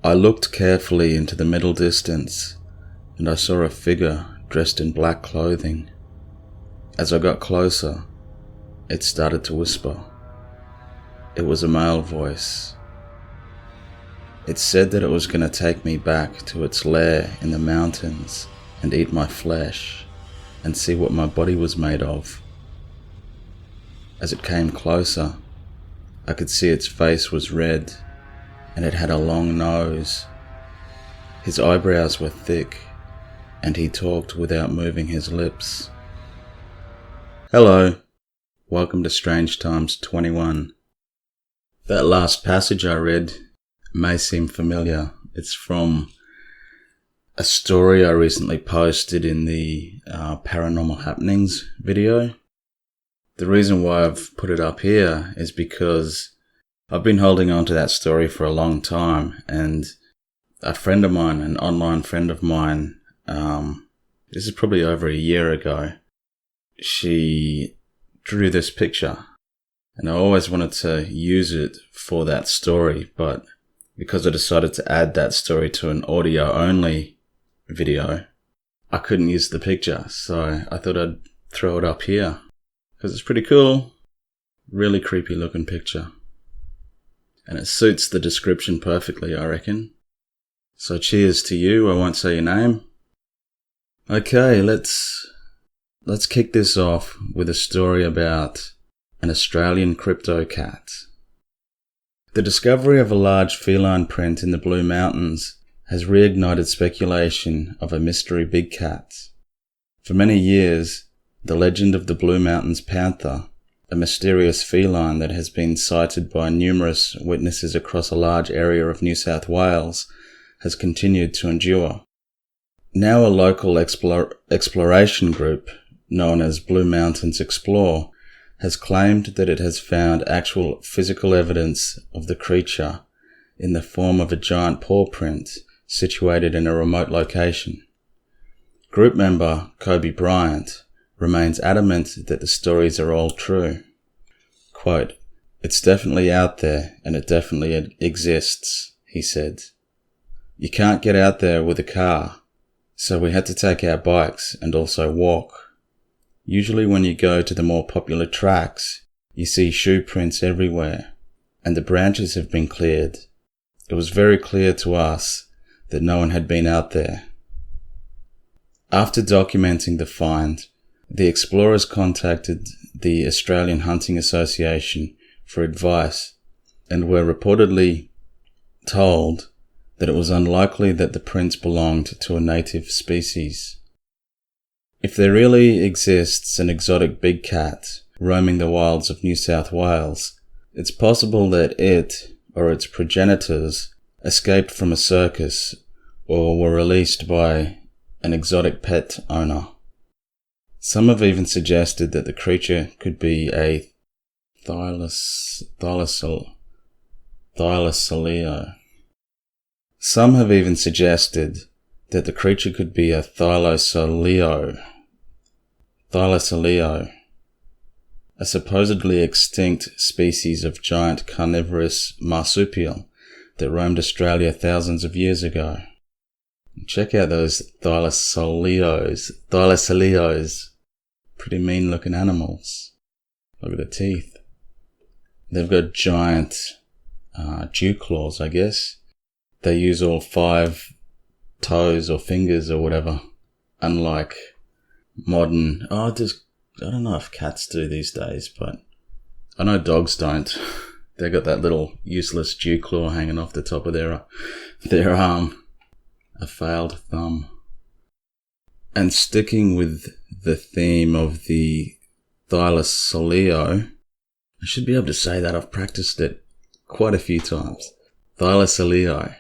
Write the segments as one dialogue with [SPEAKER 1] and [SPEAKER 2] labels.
[SPEAKER 1] I looked carefully into the middle distance, and I saw a figure dressed in black clothing. As I got closer, it started to whisper. It was a male voice. It said that it was going to take me back to its lair in the mountains and eat my flesh and see what my body was made of. As it came closer, I could see its face was red and it had a long nose. His eyebrows were thick and he talked without moving his lips. Hello, welcome to Strange Times 21. That last passage I read may seem familiar. It's from a story I recently posted in the Paranormal Happenings video. The reason why I've put it up here is because I've been holding on to that story for a long time, and a friend of mine, an online friend of mine, this is probably over a year ago, she drew this picture, and I always wanted to use it for that story, but because I decided to add that story to an audio-only video, I couldn't use the picture, so I thought I'd throw it up here, because it's pretty cool. Really creepy looking picture. And it suits the description perfectly, I reckon. So cheers to you, I won't say your name. Okay, let's kick this off with a story about an Australian crypto cat. The discovery of a large feline print in the Blue Mountains has reignited speculation of a mystery big cat. For many years, the legend of the Blue Mountains panther, a mysterious feline that has been sighted by numerous witnesses across a large area of New South Wales, has continued to endure. Now a local exploration group, known as Blue Mountains Explore, has claimed that it has found actual physical evidence of the creature in the form of a giant paw print situated in a remote location. Group member Kobe Bryant remains adamant that the stories are all true. Quote, "It's definitely out there and it definitely exists," he said. "You can't get out there with a car, so we had to take our bikes and also walk. Usually when you go to the more popular tracks, you see shoe prints everywhere, and the branches have been cleared. It was very clear to us that no one had been out there." After documenting the find, the explorers contacted the Australian Hunting Association for advice and were reportedly told that it was unlikely that the prints belonged to a native species. If there really exists an exotic big cat roaming the wilds of New South Wales, it's possible that it, or its progenitors, escaped from a circus or were released by an exotic pet owner. Some have even suggested that the creature could be a Thylacoleo. Some have even suggested that the creature could be a Thylacoleo, a supposedly extinct species of giant carnivorous marsupial that roamed Australia thousands of years ago. Check out those Thylacoleos. Pretty mean looking animals. Look at the teeth. They've got giant dew claws, I guess. They use all 5 toes or fingers or whatever. Unlike modern, I don't know if cats do these days, but I know dogs don't. They got that little useless dew claw hanging off the top of their arm. A failed thumb. And sticking with the theme of the Thylacoleo, I should be able to say that. I've practiced it quite a few times. Thylacoleo.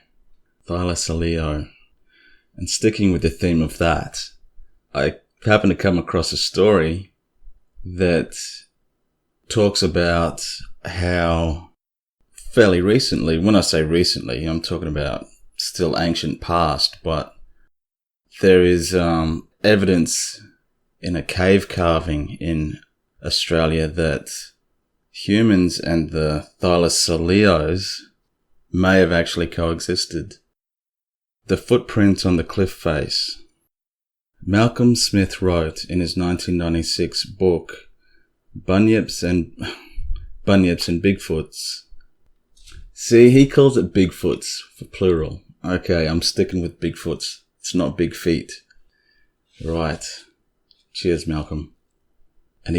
[SPEAKER 1] And sticking with the theme of that, I happened to come across a story that talks about how fairly recently, when I say recently, I'm talking about still ancient past, but there is evidence in a cave carving in Australia that humans and the Thylacoleos may have actually coexisted The footprint on the cliff face. Malcolm Smith wrote in his 1996 book, Bunyips and Bigfoots. See, he calls it Bigfoots for plural. Okay, I'm sticking with Bigfoots. It's not big feet. Right. Cheers, Malcolm. And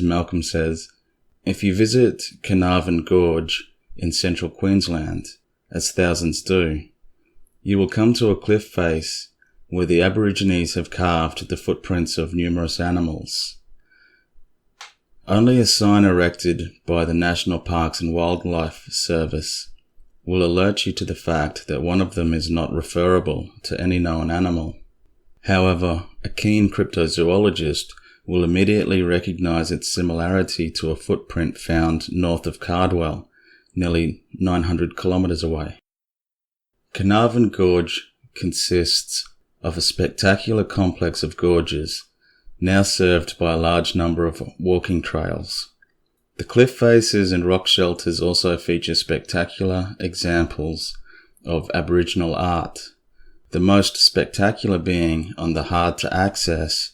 [SPEAKER 1] Malcolm says, if you visit Carnarvon Gorge in central Queensland, as thousands do, you will come to a cliff face where the Aborigines have carved the footprints of numerous animals. Only a sign erected by the National Parks and Wildlife Service will alert you to the fact that one of them is not referable to any known animal. However, a keen cryptozoologist will immediately recognize its similarity to a footprint found north of Cardwell, nearly 900 kilometers away. Carnarvon Gorge consists of a spectacular complex of gorges, now served by a large number of walking trails. The cliff faces and rock shelters also feature spectacular examples of Aboriginal art, the most spectacular being on the hard-to-access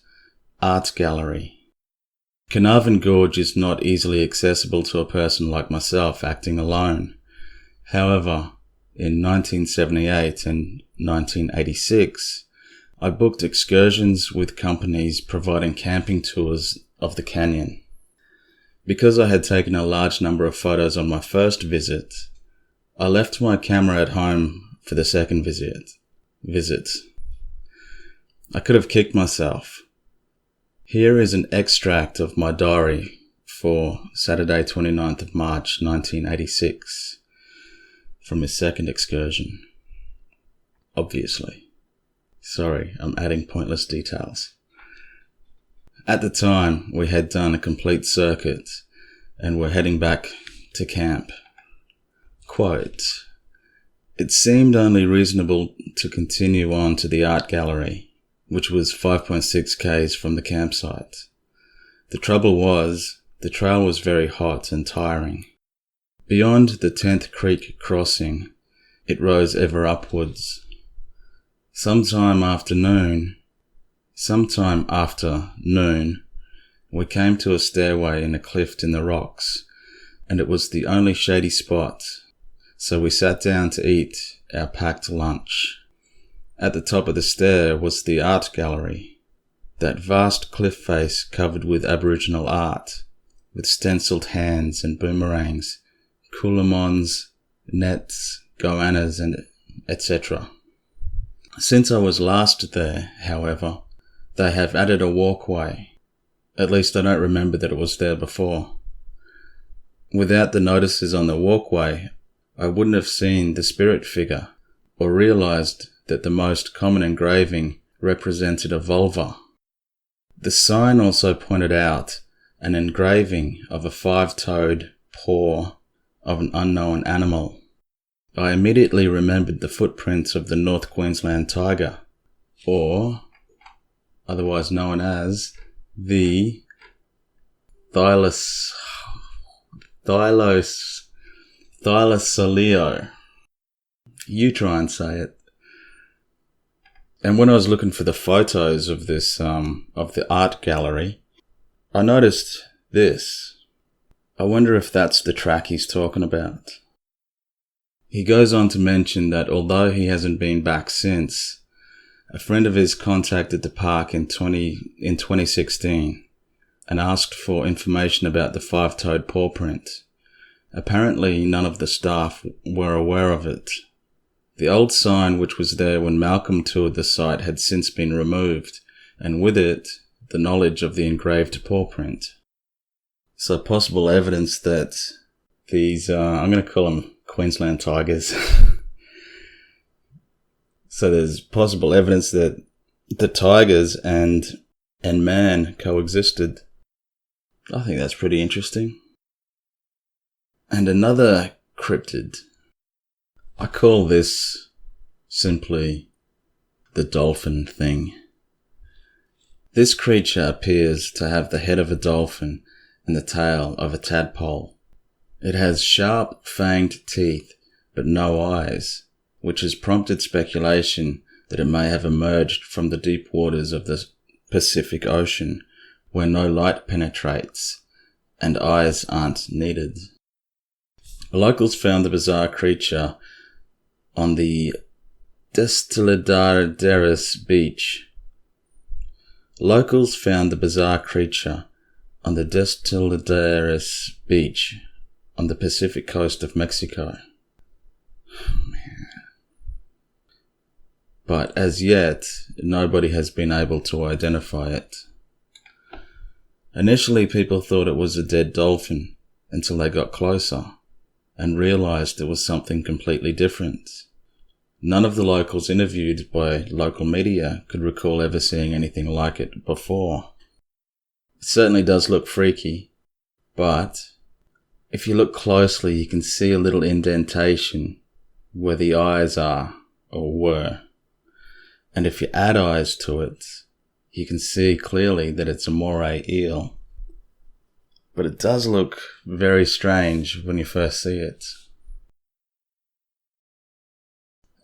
[SPEAKER 1] art gallery. Carnarvon Gorge is not easily accessible to a person like myself acting alone. However, in 1978 and 1986, I booked excursions with companies providing camping tours of the canyon. Because I had taken a large number of photos on my first visit, I left my camera at home for the second visit. I could have kicked myself. Here is an extract of my diary for Saturday 29th of March 1986 from his second excursion. Obviously. Sorry, I'm adding pointless details. At the time, we had done a complete circuit and were heading back to camp. Quote, it seemed only reasonable to continue on to the art gallery, which was 5.6 k's from the campsite. The trouble was, the trail was very hot and tiring. Beyond the 10th Creek crossing, it rose ever upwards. Sometime after noon, we came to a stairway in a cliff in the rocks, and it was the only shady spot, so we sat down to eat our packed lunch. At the top of the stair was the art gallery, that vast cliff face covered with Aboriginal art, with stenciled hands and boomerangs, coolamons, nets, goannas, and etc. Since I was last there, however, they have added a walkway. At least I don't remember that it was there before. Without the notices on the walkway, I wouldn't have seen the spirit figure or realized that the most common engraving represented a vulva. The sign also pointed out an engraving of a 5-toed paw of an unknown animal. I immediately remembered the footprints of the North Queensland tiger, or otherwise known as the Thylacoleo. You try and say it. And when I was looking for the photos of this, of the art gallery, I noticed this. I wonder if that's the track he's talking about. He goes on to mention that although he hasn't been back since, a friend of his contacted the park in 2016 and asked for information about the 5-toed paw print. Apparently, none of the staff were aware of it. The old sign which was there when Malcolm toured the site had since been removed, and with it, the knowledge of the engraved paw print. So possible evidence that these, I'm going to call them Queensland tigers. So there's possible evidence that the tigers and man coexisted. I think that's pretty interesting. And another cryptid. I call this simply the Dolphin Thing. This creature appears to have the head of a dolphin and the tail of a tadpole. It has sharp, fanged teeth, but no eyes, which has prompted speculation that it may have emerged from the deep waters of the Pacific Ocean, where no light penetrates and eyes aren't needed. Locals found the bizarre creature on the Destiladores beach. Locals found the bizarre creature on the Destiladores beach on the Pacific coast of Mexico. But as yet, nobody has been able to identify it. Initially, people thought it was a dead dolphin until they got closer and realized it was something completely different. None of the locals interviewed by local media could recall ever seeing anything like it before. It certainly does look freaky, but if you look closely, you can see a little indentation where the eyes are, or were. And if you add eyes to it, you can see clearly that it's a moray eel. But it does look very strange when you first see it.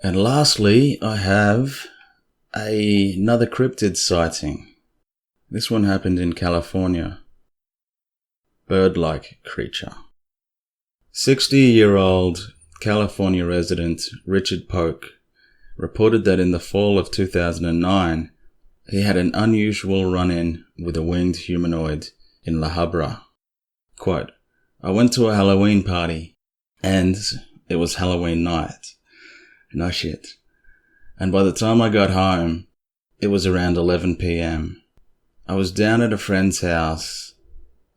[SPEAKER 1] And lastly, I have another cryptid sighting. This one happened in California. Birdlike Creature. 60-year-old California resident Richard Polk reported that in the fall of 2009, he had an unusual run-in with a winged humanoid in La Habra. Quote, "I went to a Halloween party, and it was Halloween night. No shit. And by the time I got home, it was around 11 p.m. I was down at a friend's house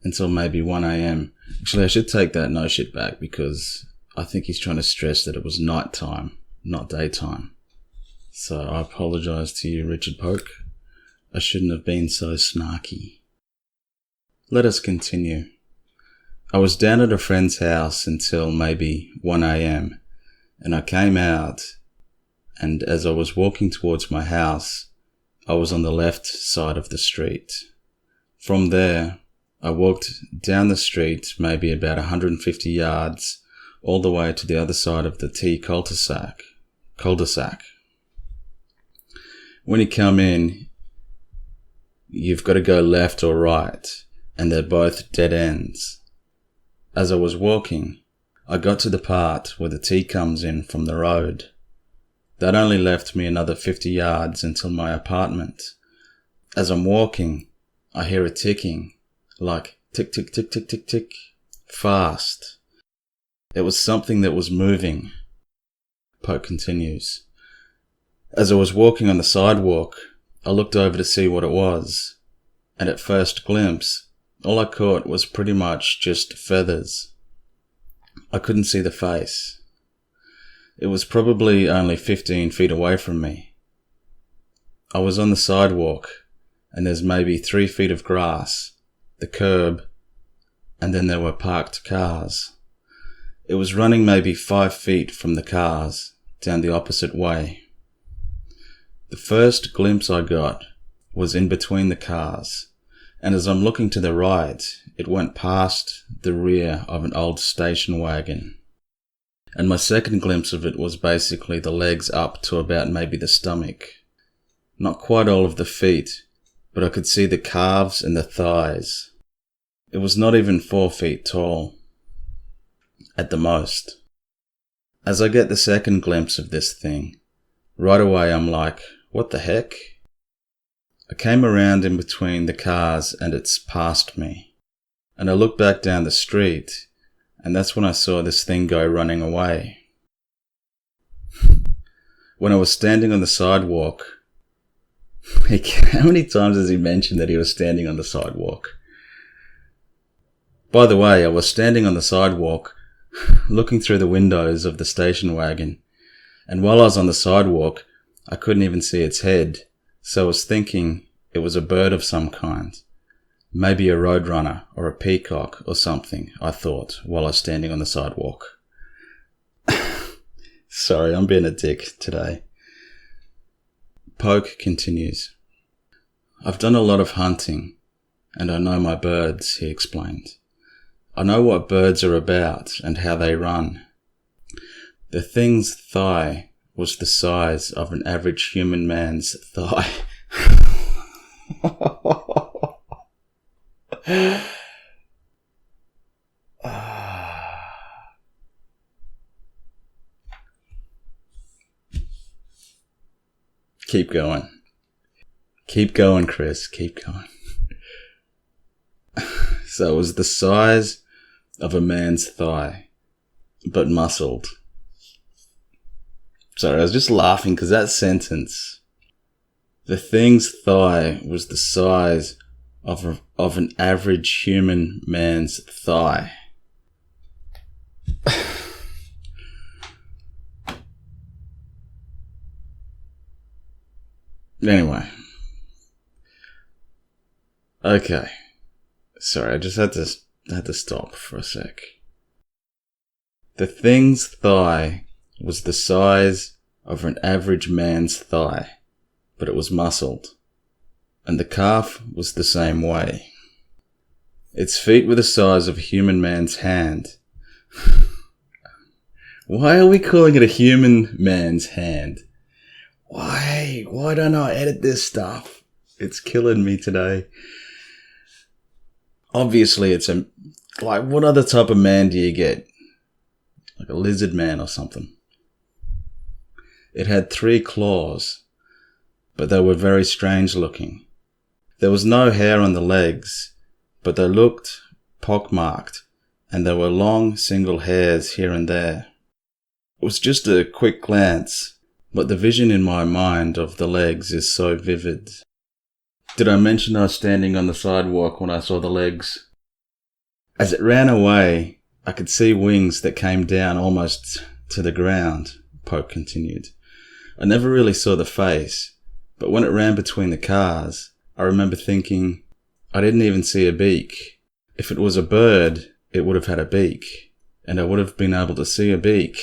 [SPEAKER 1] until maybe 1 a.m. Actually, I should take that no shit back because I think he's trying to stress that it was nighttime, not daytime. So I apologize to you, Richard Polk. I shouldn't have been so snarky. Let us continue. I was down at a friend's house until maybe 1 a.m. and I came out, and as I was walking towards my house, I was on the left side of the street. From there, I walked down the street maybe about 150 yards all the way to the other side of the T cul-de-sac. When you come in, you've got to go left or right, and they're both dead ends. As I was walking, I got to the part where the T comes in from the road. That only left me another 50 yards until my apartment. As I'm walking, I hear a ticking, like tick, tick, tick, tick, tick, tick, fast. It was something that was moving. Poke continues. As I was walking on the sidewalk, I looked over to see what it was, and at first glimpse, all I caught was pretty much just feathers. I couldn't see the face. It was probably only 15 feet away from me. I was on the sidewalk, and there's maybe 3 feet of grass, the curb, and then there were parked cars. It was running maybe 5 feet from the cars, down the opposite way. The first glimpse I got was in between the cars, and as I'm looking to the right, it went past the rear of an old station wagon. And my second glimpse of it was basically the legs up to about maybe the stomach. Not quite all of the feet, but I could see the calves and the thighs. It was not even 4 feet tall, at the most. As I get the second glimpse of this thing, right away I'm like, what the heck? I came around in between the cars and it's past me. And I looked back down the street, and that's when I saw this thing go running away. When I was standing on the sidewalk, how many times has he mentioned that he was standing on the sidewalk? By the way, I was standing on the sidewalk, looking through the windows of the station wagon, and while I was on the sidewalk, I couldn't even see its head, so I was thinking it was a bird of some kind. Maybe a roadrunner or a peacock or something, I thought, while I was standing on the sidewalk. Sorry, I'm being a dick today. Poke continues. I've done a lot of hunting, and I know my birds, he explained. I know what birds are about and how they run. The thing's thigh was the size of an average human man's thigh. Keep going. Keep going, Chris. Keep going. So it was the size of a man's thigh, but muscled. Sorry, I was just laughing because that sentence, the thing's thigh was the size of an average human man's thigh. Anyway. Okay. Sorry, I just had to stop for a sec. The thing's thigh was the size of an average man's thigh, but it was muscled, and the calf was the same way. Its feet were the size of a human man's hand. Why are we calling it a human man's hand? Why don't I edit this stuff? It's killing me today. Obviously, it's what other type of man do you get? Like a lizard man or something. It had 3 claws, but they were very strange looking. There was no hair on the legs, but they looked pockmarked, and there were long single hairs here and there. It was just a quick glance, but the vision in my mind of the legs is so vivid. Did I mention I was standing on the sidewalk when I saw the legs? As it ran away, I could see wings that came down almost to the ground, Poke continued. I never really saw the face, but when it ran between the cars, I remember thinking, I didn't even see a beak. If it was a bird, it would have had a beak, and I would have been able to see a beak.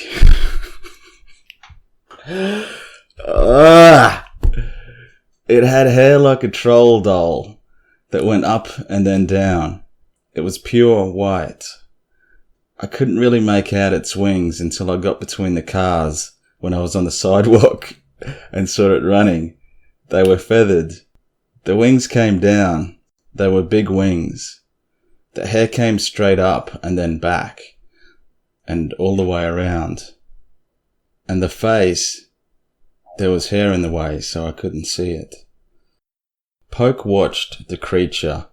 [SPEAKER 1] It had hair like a troll doll that went up and then down. It was pure white. I couldn't really make out its wings until I got between the cars when I was on the sidewalk and saw it running. They were feathered. The wings came down. They were big wings. The hair came straight up and then back and all the way around. And the face, there was hair in the way, so I couldn't see it. Poke watched the creature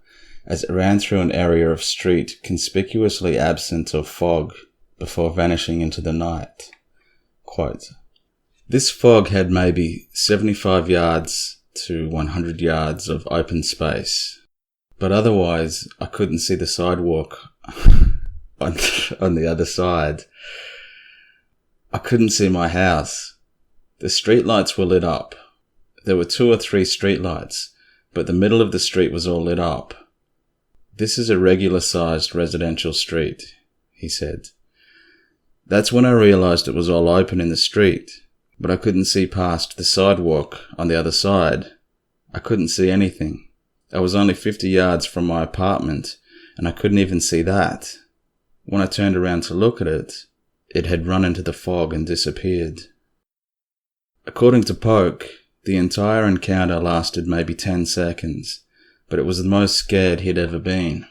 [SPEAKER 1] as it ran through an area of street conspicuously absent of fog before vanishing into the night. Quote, this fog had maybe 75 yards to 100 yards of open space, but otherwise I couldn't see the sidewalk on the other side. I couldn't see my house. The streetlights were lit up. There were 2 or 3 streetlights, but the middle of the street was all lit up. This is a regular-sized residential street, he said. That's when I realized it was all open in the street, but I couldn't see past the sidewalk on the other side. I couldn't see anything. I was only 50 yards from my apartment, and I couldn't even see that. When I turned around to look at it, it had run into the fog and disappeared. According to Poke, the entire encounter lasted maybe 10 seconds, but it was the most scared he'd ever been.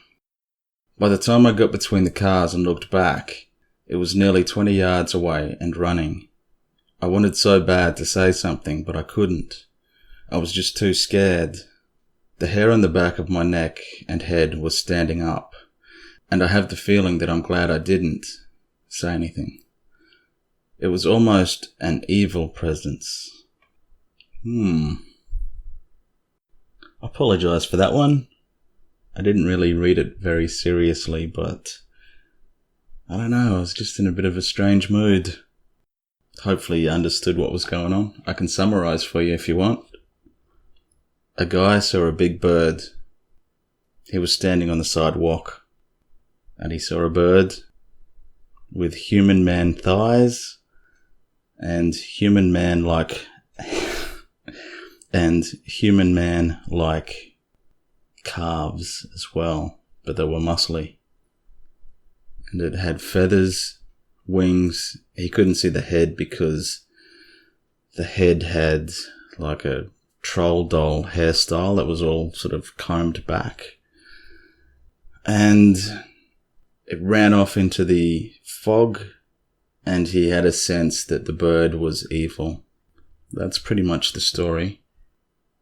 [SPEAKER 1] By the time I got between the cars and looked back, it was nearly 20 yards away and running. I wanted so bad to say something, but I couldn't. I was just too scared. The hair on the back of my neck and head was standing up, and I have the feeling that I'm glad I didn't say anything. It was almost an evil presence. I apologize for that one. I didn't really read it very seriously, but I don't know, I was just in a bit of a strange mood. Hopefully you understood what was going on. I can summarize for you if you want. A guy saw a big bird. He was standing on the sidewalk, and he saw a bird with human man thighs and human man like calves as well, but they were muscly. And it had feathers, wings. He couldn't see the head because the head had like a troll doll hairstyle that was all sort of combed back. And it ran off into the fog, and he had a sense that the bird was evil. That's pretty much the story.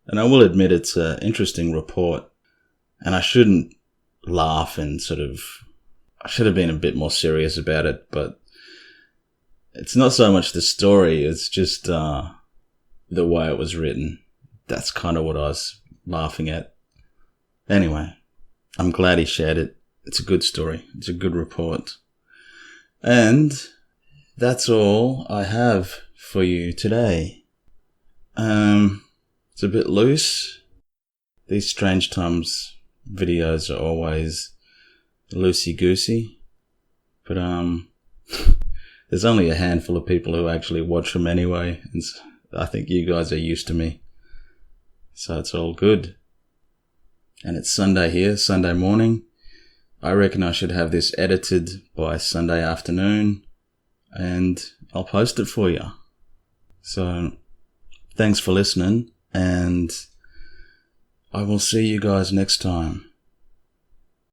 [SPEAKER 1] And I will admit it's an interesting report, and I shouldn't laugh and I should have been a bit more serious about it, but it's not so much the story, it's just the way it was written. That's kind of what I was laughing at. Anyway, I'm glad he shared it. It's a good story. It's a good report. And that's all I have for you today. It's a bit loose. These Strange Times videos are always loosey-goosey. But there's only a handful of people who actually watch them anyway. And I think you guys are used to me. So it's all good. And it's Sunday here, Sunday morning. I reckon I should have this edited by Sunday afternoon, and I'll post it for you. So thanks for listening, and I will see you guys next time.